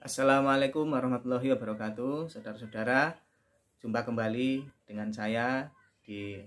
Assalamualaikum warahmatullahi wabarakatuh, saudara-saudara. Jumpa kembali dengan saya di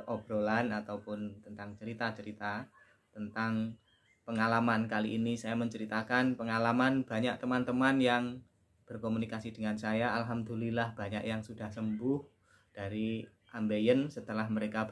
obrolan ataupun tentang cerita-cerita tentang pengalaman. Kali ini saya menceritakan pengalaman banyak teman-teman yang berkomunikasi dengan saya. Alhamdulillah banyak yang sudah sembuh dari ambeien setelah mereka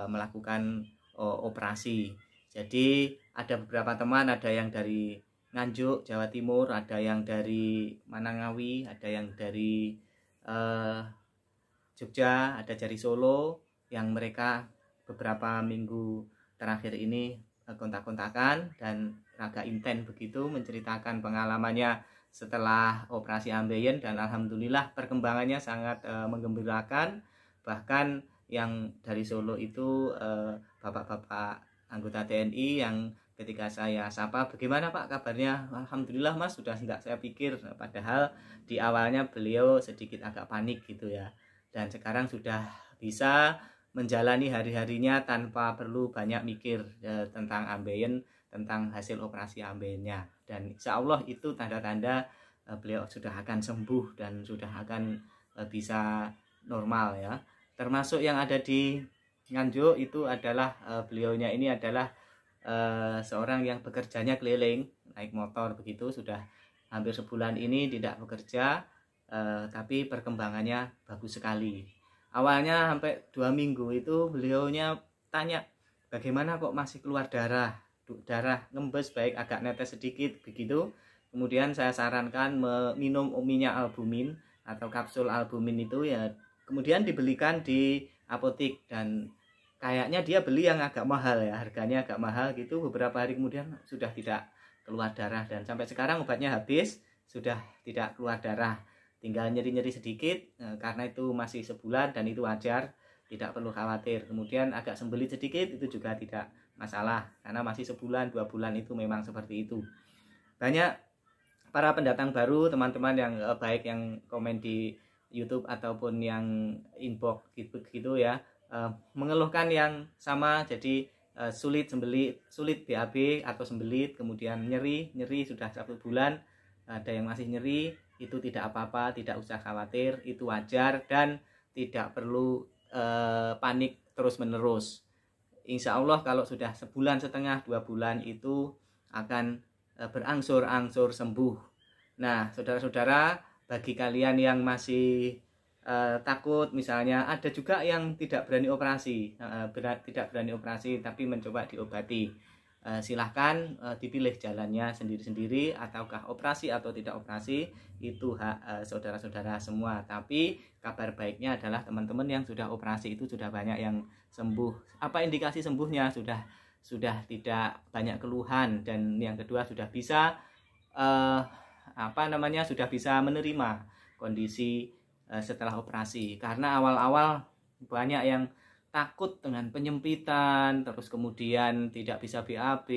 melakukan operasi. Jadi ada beberapa teman, ada yang dari Nganjuk, Jawa Timur, ada yang dari Manangawi, ada yang dari Jogja, ada dari Solo, yang mereka beberapa minggu terakhir ini kontak-kontakan dan agak intens begitu menceritakan pengalamannya setelah operasi ambeien, dan alhamdulillah perkembangannya sangat menggembirakan. Bahkan yang dari Solo itu bapak-bapak anggota TNI yang ketika saya sapa, "Bagaimana Pak kabarnya?" "Alhamdulillah Mas, sudah enggak saya pikir." Padahal di awalnya beliau sedikit agak panik gitu ya. Dan sekarang sudah bisa menjalani hari-harinya tanpa perlu banyak mikir tentang ambeien, tentang hasil operasi ambeiennya. Dan insya Allah itu tanda-tanda beliau sudah akan sembuh dan sudah akan bisa normal ya. Termasuk yang ada di Nganjuk itu adalah beliaunya ini adalah seorang yang bekerjanya keliling naik motor begitu, sudah hampir sebulan ini tidak bekerja, tapi perkembangannya bagus sekali. Awalnya sampai 2 minggu itu beliaunya tanya, "Bagaimana kok masih keluar darah ngembes, baik agak netes sedikit begitu." Kemudian saya sarankan minum minyak albumin atau kapsul albumin itu ya, kemudian dibelikan di apotik, dan kayaknya dia beli yang agak mahal ya, harganya agak mahal gitu. Beberapa hari kemudian sudah tidak keluar darah, dan sampai sekarang obatnya habis, sudah tidak keluar darah, tinggal nyeri-nyeri sedikit, karena itu masih sebulan dan itu wajar, tidak perlu khawatir. Kemudian agak sembelit sedikit, itu juga tidak masalah karena masih sebulan 2 bulan, itu memang seperti itu. Banyak para pendatang baru, teman-teman yang baik yang komen di YouTube ataupun yang inbox gitu ya, mengeluhkan yang sama. Jadi sulit BAB atau sembelit, kemudian nyeri sudah 1 bulan, ada yang masih nyeri, itu tidak apa-apa, tidak usah khawatir, itu wajar dan tidak perlu panik terus-menerus. Insya Allah kalau sudah sebulan setengah 2 bulan itu akan berangsur-angsur sembuh. Nah, saudara-saudara, bagi kalian yang masih takut, misalnya ada juga yang tidak berani operasi tapi mencoba diobati, silahkan dipilih jalannya sendiri-sendiri, ataukah operasi atau tidak operasi, itu hak saudara-saudara semua. Tapi kabar baiknya adalah teman-teman yang sudah operasi itu sudah banyak yang sembuh. Apa indikasi sembuhnya? Sudah tidak banyak keluhan, dan yang kedua sudah bisa sudah bisa menerima kondisi setelah operasi. Karena awal-awal banyak yang takut dengan penyempitan, terus kemudian tidak bisa BAB,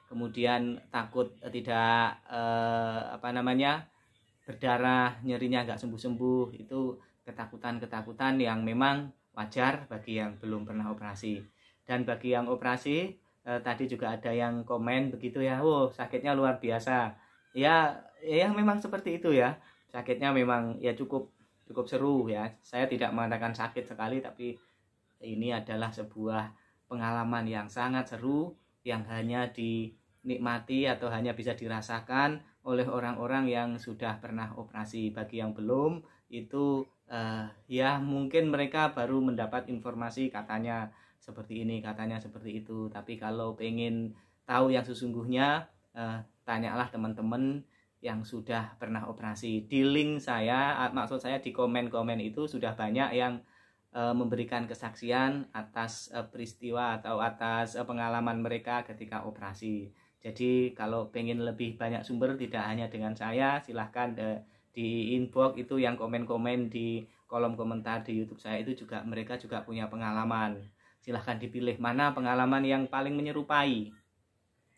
kemudian takut tidak berdarah, nyerinya nggak sembuh-sembuh. Itu ketakutan-ketakutan yang memang wajar bagi yang belum pernah operasi. Dan bagi yang operasi, tadi juga ada yang komen begitu ya, "Oh, sakitnya luar biasa." Ya memang seperti itu ya. Sakitnya memang ya cukup seru ya. Saya tidak mengatakan sakit sekali, tapi ini adalah sebuah pengalaman yang sangat seru yang hanya dinikmati atau hanya bisa dirasakan oleh orang-orang yang sudah pernah operasi. Bagi yang belum, itu ya mungkin mereka baru mendapat informasi, katanya seperti ini, katanya seperti itu. Tapi kalau pengen tahu yang sesungguhnya, tanyalah teman-teman yang sudah pernah operasi. Di link saya, maksud saya di komen-komen itu sudah banyak yang memberikan kesaksian atas peristiwa atau atas pengalaman mereka ketika operasi. Jadi kalau pengen lebih banyak sumber, tidak hanya dengan saya, silahkan di inbox itu yang komen-komen di kolom komentar di YouTube saya, itu juga mereka juga punya pengalaman. Silahkan dipilih mana pengalaman yang paling menyerupai,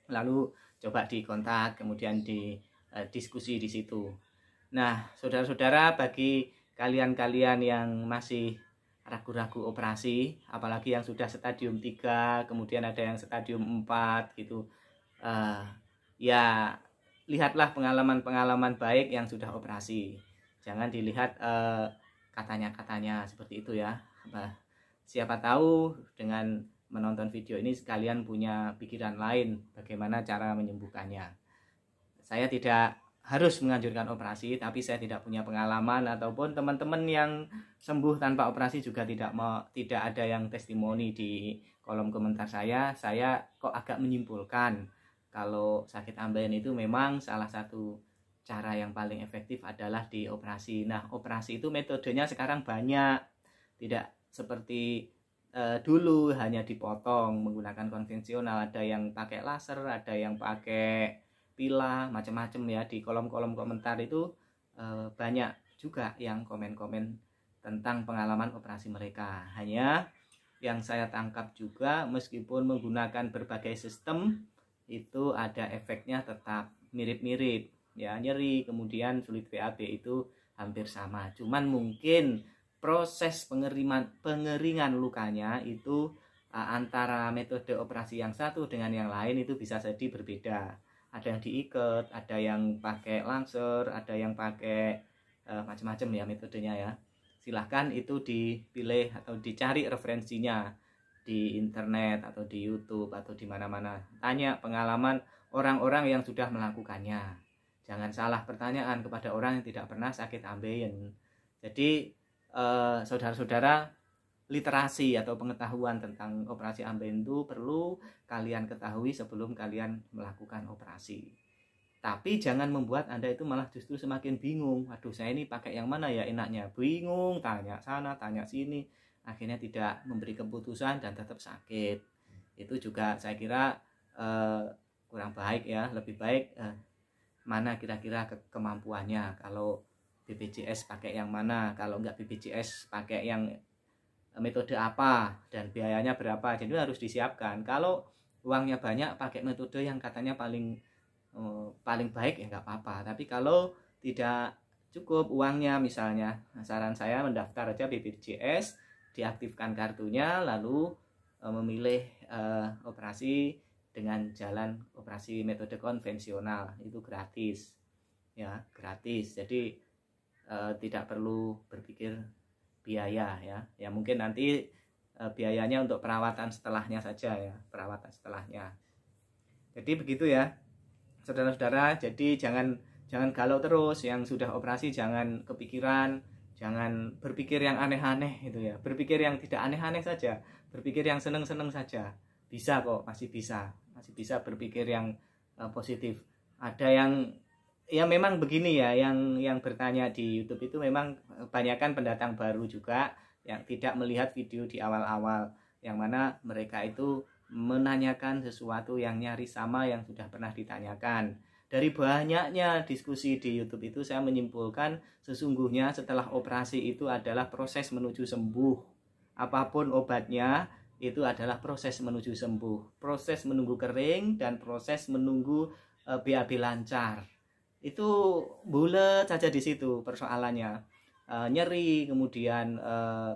lalu coba dikontak, kemudian diskusi di situ. Nah, saudara-saudara, bagi kalian-kalian yang masih ragu-ragu operasi, apalagi yang sudah stadium 3, kemudian ada yang stadium 4 gitu, ya lihatlah pengalaman-pengalaman baik yang sudah operasi. Jangan dilihat katanya-katanya seperti itu ya. Siapa tahu dengan menonton video ini sekalian punya pikiran lain bagaimana cara menyembuhkannya. Saya tidak harus menganjurkan operasi, tapi saya tidak punya pengalaman, ataupun teman-teman yang sembuh tanpa operasi juga tidak ada yang testimoni di kolom komentar saya kok agak menyimpulkan kalau sakit ambeien itu memang salah satu cara yang paling efektif adalah di operasi. Nah, operasi itu metodenya sekarang banyak, tidak seperti dulu hanya dipotong menggunakan konvensional. Ada yang pakai laser, ada yang pakai pilah, macam-macam ya. Di kolom-kolom komentar itu banyak juga yang komen-komen tentang pengalaman operasi mereka. Hanya yang saya tangkap juga, meskipun menggunakan berbagai sistem, itu ada efeknya tetap mirip-mirip ya. Nyeri kemudian sulit BAB itu hampir sama, cuman mungkin proses pengeringan lukanya itu antara metode operasi yang satu dengan yang lain itu bisa jadi berbeda. Ada yang diikat, ada yang pakai laser, ada yang pakai macam-macam ya metodenya ya. Silahkan itu dipilih atau dicari referensinya di internet atau di YouTube atau di mana-mana. Tanya pengalaman orang-orang yang sudah melakukannya. Jangan salah pertanyaan kepada orang yang tidak pernah sakit ambeien. Jadi saudara-saudara, literasi atau pengetahuan tentang operasi ambeien itu perlu kalian ketahui sebelum kalian melakukan operasi. Tapi jangan membuat Anda itu malah justru semakin bingung. Aduh, saya ini pakai yang mana ya enaknya? Bingung, tanya sana, tanya sini. Akhirnya tidak memberi keputusan dan tetap sakit. Itu juga saya kira kurang baik ya. Lebih baik mana kira-kira kemampuannya. Kalau BPJS pakai yang mana, kalau enggak BPJS pakai yang metode apa, dan biayanya berapa. Jadi harus disiapkan. Kalau uangnya banyak pakai metode yang katanya paling baik ya nggak apa-apa. Tapi kalau tidak cukup uangnya, misalnya saran saya mendaftar aja BPJS, diaktifkan kartunya, lalu memilih operasi dengan jalan operasi metode konvensional. Itu gratis ya, gratis. Jadi tidak perlu berpikir biaya ya. Ya mungkin nanti biayanya untuk perawatan setelahnya saja ya, perawatan setelahnya. Jadi begitu ya saudara-saudara. Jadi jangan galau terus. Yang sudah operasi jangan kepikiran, jangan berpikir yang aneh-aneh itu ya. Berpikir yang tidak aneh-aneh saja, berpikir yang seneng-seneng saja. Bisa kok, masih bisa berpikir yang positif. Ada yang ya memang begini ya, yang bertanya di YouTube itu memang kebanyakan pendatang baru juga yang tidak melihat video di awal-awal, yang mana mereka itu menanyakan sesuatu yang nyaris sama yang sudah pernah ditanyakan. Dari banyaknya diskusi di YouTube itu saya menyimpulkan sesungguhnya setelah operasi itu adalah proses menuju sembuh. Apapun obatnya itu adalah proses menuju sembuh, proses menunggu kering dan proses menunggu BAB lancar. Itu bulat saja di situ persoalannya. Nyeri, kemudian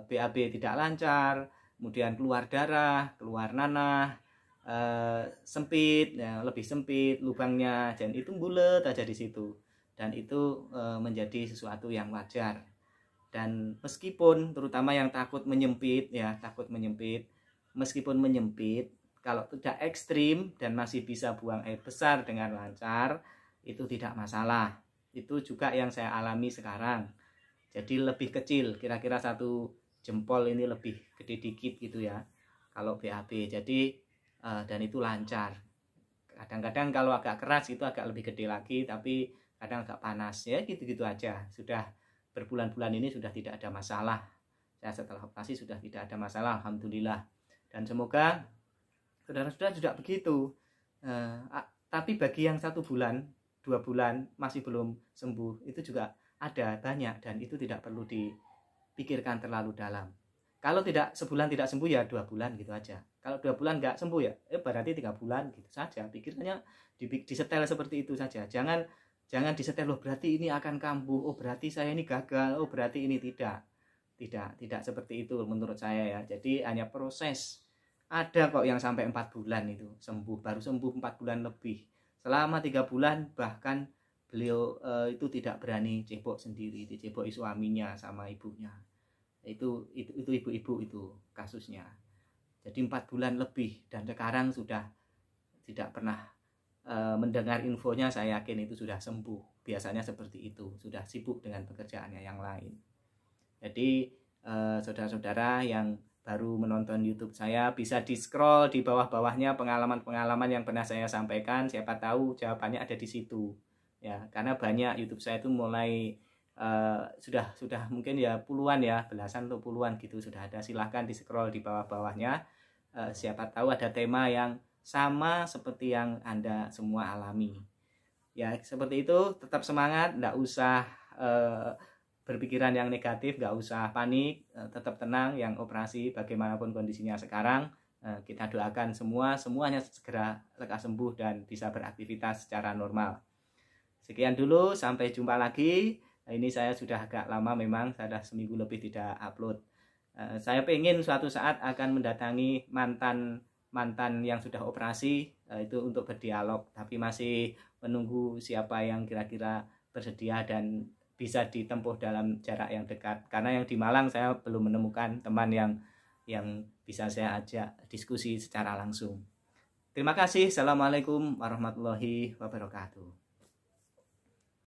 BAB tidak lancar, kemudian keluar darah, keluar nanah, sempit ya, lebih sempit lubangnya, dan itu bulat aja di situ. Dan itu menjadi sesuatu yang wajar. Dan meskipun terutama yang takut menyempit ya, meskipun menyempit, kalau tidak ekstrim dan masih bisa buang air besar dengan lancar, itu tidak masalah. Itu juga yang saya alami sekarang. Jadi lebih kecil, kira-kira 1 jempol ini lebih gede dikit gitu ya kalau BAB. Jadi dan itu lancar. Kadang-kadang kalau agak keras itu agak lebih gede lagi, tapi kadang agak panas ya, gitu-gitu aja. Sudah berbulan-bulan ini sudah tidak ada masalah. Saya setelah operasi sudah tidak ada masalah, alhamdulillah. Dan semoga saudara-saudara juga begitu. Tapi bagi yang 1 bulan, 2 bulan masih belum sembuh, itu juga ada banyak, dan itu tidak perlu dipikirkan terlalu dalam. Kalau tidak sebulan tidak sembuh ya 2 bulan gitu aja. Kalau 2 bulan nggak sembuh ya berarti 3 bulan gitu saja. Pikirnya disetel seperti itu saja. Jangan disetel loh berarti ini akan kambuh, oh berarti saya ini gagal, oh berarti ini tidak seperti itu menurut saya ya. Jadi hanya proses. Ada kok yang sampai 4 bulan itu sembuh, baru sembuh 4 bulan lebih. selama 3 bulan bahkan beliau itu tidak berani cebok sendiri, diceboki suaminya sama ibunya. Itu ibu-ibu itu kasusnya. Jadi 4 bulan lebih, dan sekarang sudah tidak pernah mendengar infonya. Saya yakin itu sudah sembuh. Biasanya seperti itu, sudah sibuk dengan pekerjaannya yang lain. Jadi saudara-saudara yang baru menonton YouTube saya, bisa di scroll di bawah-bawahnya pengalaman-pengalaman yang pernah saya sampaikan. Siapa tahu jawabannya ada di situ ya, karena banyak YouTube saya itu mulai sudah mungkin ya puluhan ya, belasan atau puluhan gitu sudah ada. Silahkan di scroll di bawah-bawahnya, siapa tahu ada tema yang sama seperti yang Anda semua alami ya. Seperti itu, tetap semangat, enggak usah berpikiran yang negatif, nggak usah panik, tetap tenang. Yang operasi bagaimanapun kondisinya sekarang, kita doakan semuanya segera lekas sembuh dan bisa beraktivitas secara normal. Sekian dulu, sampai jumpa lagi. Ini saya sudah agak lama memang, saya sudah seminggu lebih tidak upload. Saya pengen suatu saat akan mendatangi mantan yang sudah operasi, itu untuk berdialog, tapi masih menunggu siapa yang kira-kira bersedia dan bisa ditempuh dalam jarak yang dekat. Karena yang di Malang saya belum menemukan teman yang bisa saya ajak diskusi secara langsung. Terima kasih. Assalamualaikum warahmatullahi wabarakatuh.